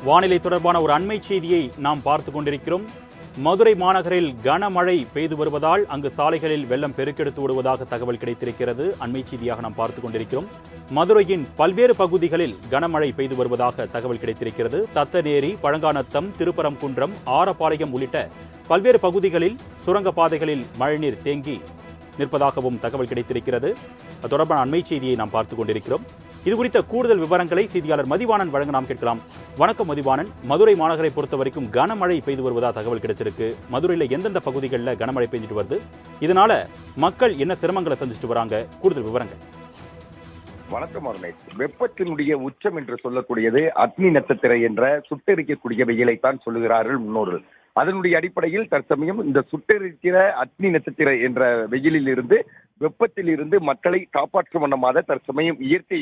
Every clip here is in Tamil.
வானிலை தொடர்பான ஒரு அண்மை செய்தியை நாம் பார்த்து கொண்டிருக்கிறோம். மதுரை மாநகரில் கனமழை பெய்து வருவதால் அங்கு சாலைகளில் வெள்ளம் பெருக்கெடுத்து ஓடுவதாக தகவல் கிடைத்திருக்கிறது. அண்மை செய்தியாக நாம் பார்த்து கொண்டிருக்கிறோம். மதுரையின் பல்வேறு பகுதிகளில் கனமழை பெய்து வருவதாக தகவல் கிடைத்திருக்கிறது. தத்தநேரி, பழங்காநத்தம், திருப்பரங்குன்றம், ஆரப்பாளையம் உள்ளிட்ட பல்வேறு பகுதிகளில் சுரங்கப்பாதைகளில் மழைநீர் தேங்கி நிற்பதாகவும் தகவல் கிடைத்திருக்கிறது. அது தொடர்பான அண்மை செய்தியை நாம் பார்த்துக் கொண்டிருக்கிறோம். இது குறித்த கூடுதல் விவரங்களை செய்தியாளர் மதிவாணன் வழங்க நாம் கேட்கலாம். வணக்கம் மதிவாணன். மதுரை மாநகரை பொறுத்த வரைக்கும் கனமழை பெய்து வருவதா தகவல் கிடைச்சிருக்கு. மதுரையில் எந்தெந்த பகுதிகளில் கனமழை பெய்ஞ்சிட்டு வருது, இதனால மக்கள் என்ன சிரமங்களை சந்திச்சுட்டு வராங்க, கூடுதல் விவரங்கள். வணக்கம் அருணேஷ். வெப்பத்தினுடைய உச்சம் என்று சொல்லக்கூடியது அக்னி நட்சத்திரம் என்ற சுட்டெரிக்கக்கூடிய வெயிலைத்தான் சொல்லுகிறார்கள் முன்னோர்கள். அதனுடைய அடிப்படையில் தற்சமயம் இந்த சுட்டெரிக்கிற அக்னி நட்சத்திரம் என்ற வெயிலில் இருந்து, வெப்பத்தில் இருந்து மக்களை காப்பாற்றும் வண்ணமாக தற்சமயம் இயற்கை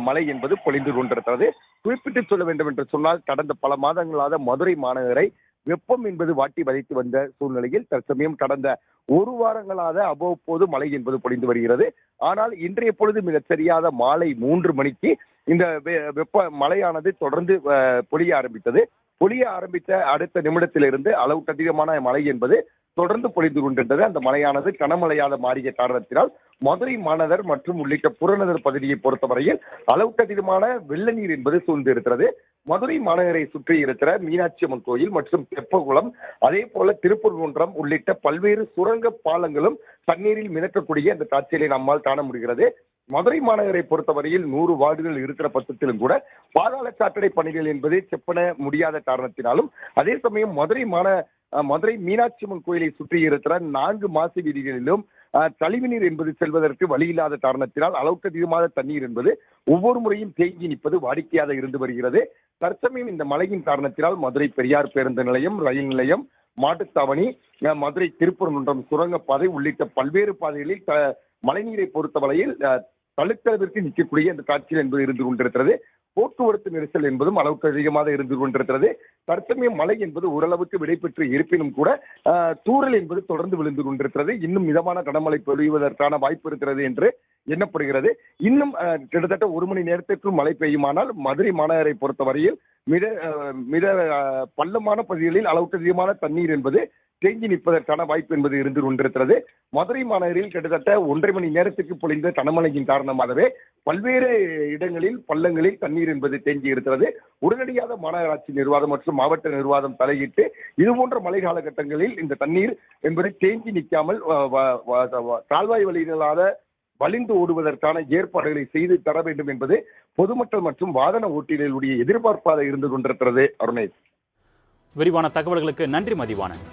மழை என்பது பொழிந்து கொண்டிருக்கிறது. குறிப்பிட்டு சொல்ல வேண்டும் என்று சொன்னால், கடந்த பல மாதங்களாக மதுரை மாநகரை வெப்பம் என்பது வாட்டி வதைத்து வந்த சூழ்நிலையில் தற்சமயம் கடந்த ஒரு வாரங்களாக அவ்வப்போது மழை என்பது பொழிந்து வருகிறது. ஆனால் இன்றைய பொழுது மிகச் சரியாக மாலை 3 மணிக்கு இந்த வெப்ப மழையானது தொடர்ந்து பொழிய ஆரம்பித்தது. பொழிய ஆரம்பித்த அடுத்த நிமிடத்திலிருந்து அளவுக்கு அதிகமான மழை என்பது தொடர்ந்து பொழிந்து கொண்டிருந்தது. அந்த மழையானது கனமழையாக மாறிய காரணத்தினால் மதுரை மாநகர் மற்றும் உள்ளிட்ட புறநகர் பகுதியை பொறுத்தவரையில் அளவுக்கு அதிகமான வெள்ள நீர் என்பது சூழ்ந்து இருக்கிறது. மதுரை மாநகரை சுற்றி இருக்கிற மீனாட்சி அம்மன் கோயில் மற்றும் தெப்பகுளம், அதே போல திருப்பரங்குன்றம் உள்ளிட்ட பல்வேறு சுரங்க பாலங்களும் தண்ணீரில் மிதக்கக்கூடிய அந்த காட்சியை நம்மால் காண முடிகிறது. மதுரை மாநகரை பொறுத்தவரையில் 100 வார்டுகள் இருக்கிற பட்சத்திலும் கூட பாதாள சாக்கடை பணிகள் என்பது செப்பன முடியாத காரணத்தினாலும், அதே சமயம் மதுரை மீனாட்சி அம்மன் கோயிலை சுற்றி இருக்கிற 4 மாசி வீதிகளிலும் கழிவுநீர் என்பது செல்வதற்கு வழி இல்லாத காரணத்தினால் அளவுக்கு அதிகமான தண்ணீர் என்பது ஒவ்வொரு முறையும் தேங்கி நிற்பது வாடிக்கையாக இருந்து வருகிறது. தற்சமயம் இந்த மழையின் காரணத்தினால் மதுரை பெரியார் பேருந்து நிலையம், ரயில் நிலையம், மாட்டுத்தாவணி, மதுரை திருப்பரங்குன்றம் சுரங்கப்பாதை உள்ளிட்ட பல்வேறு பாதைகளில் மழைநீரை பொறுத்தவரையில் தழுக்களவிற்கு நிற்கக்கூடிய அந்த காட்சிகள் என்பது இருந்து கொண்டிருக்கிறது. போக்குவரத்து நெரிசல் என்பதும் அளவுக்கு அதிகமாக இருந்து கொண்டிருக்கிறது. தற்சமயம் மழை என்பது ஓரளவுக்கு விடைபெற்று இருப்பினும் கூட தூறல் என்பது தொடர்ந்து விழுந்து கொண்டிருக்கிறது. இன்னும் மிதமான கனமழை பொழிவதற்கான வாய்ப்பு இருக்கிறது என்று எண்ணப்படுகிறது. இன்னும் கிட்டத்தட்ட 1 மணி நேரத்திற்குள் மழை பெய்யுமானால் மதுரை மாநகரை பொறுத்தவரையில் மித பள்ளமான பகுதிகளில் அளவுக்கு அதிகமான தண்ணீர் என்பது தேங்கி நிற்பதற்கான வாய்ப்பு என்பது இருந்து கொண்டிருக்கிறது. மதுரை மாநகரில் கிட்டத்தட்ட 1.5 மணி நேரத்துக்கு பொழிந்த கனமழையின் காரணமாகவே பல்வேறு இடங்களில் பள்ளங்களில் தண்ணீர் என்பது தேங்கி இருக்கிறது. உடனடியாக மாநகராட்சி நிர்வாகம் மற்றும் மாவட்ட நிர்வாகம் தலையிட்டு இதுபோன்ற மழை காலகட்டங்களில் இந்த தண்ணீர் என்பது தேங்கி நிற்காமல் கால்வாய் வழிகளாக வலிந்து ஓடுவதற்கான ஏற்பாடுகளை செய்து தர வேண்டும் என்பது பொதுமக்கள் மற்றும் வாகன ஓட்டிகளுடைய எதிர்பார்ப்பாக இருந்து கொண்டிருக்கிறது. அருணேஷ், விரிவான தகவல்களுக்கு நன்றி மதிவாணன்.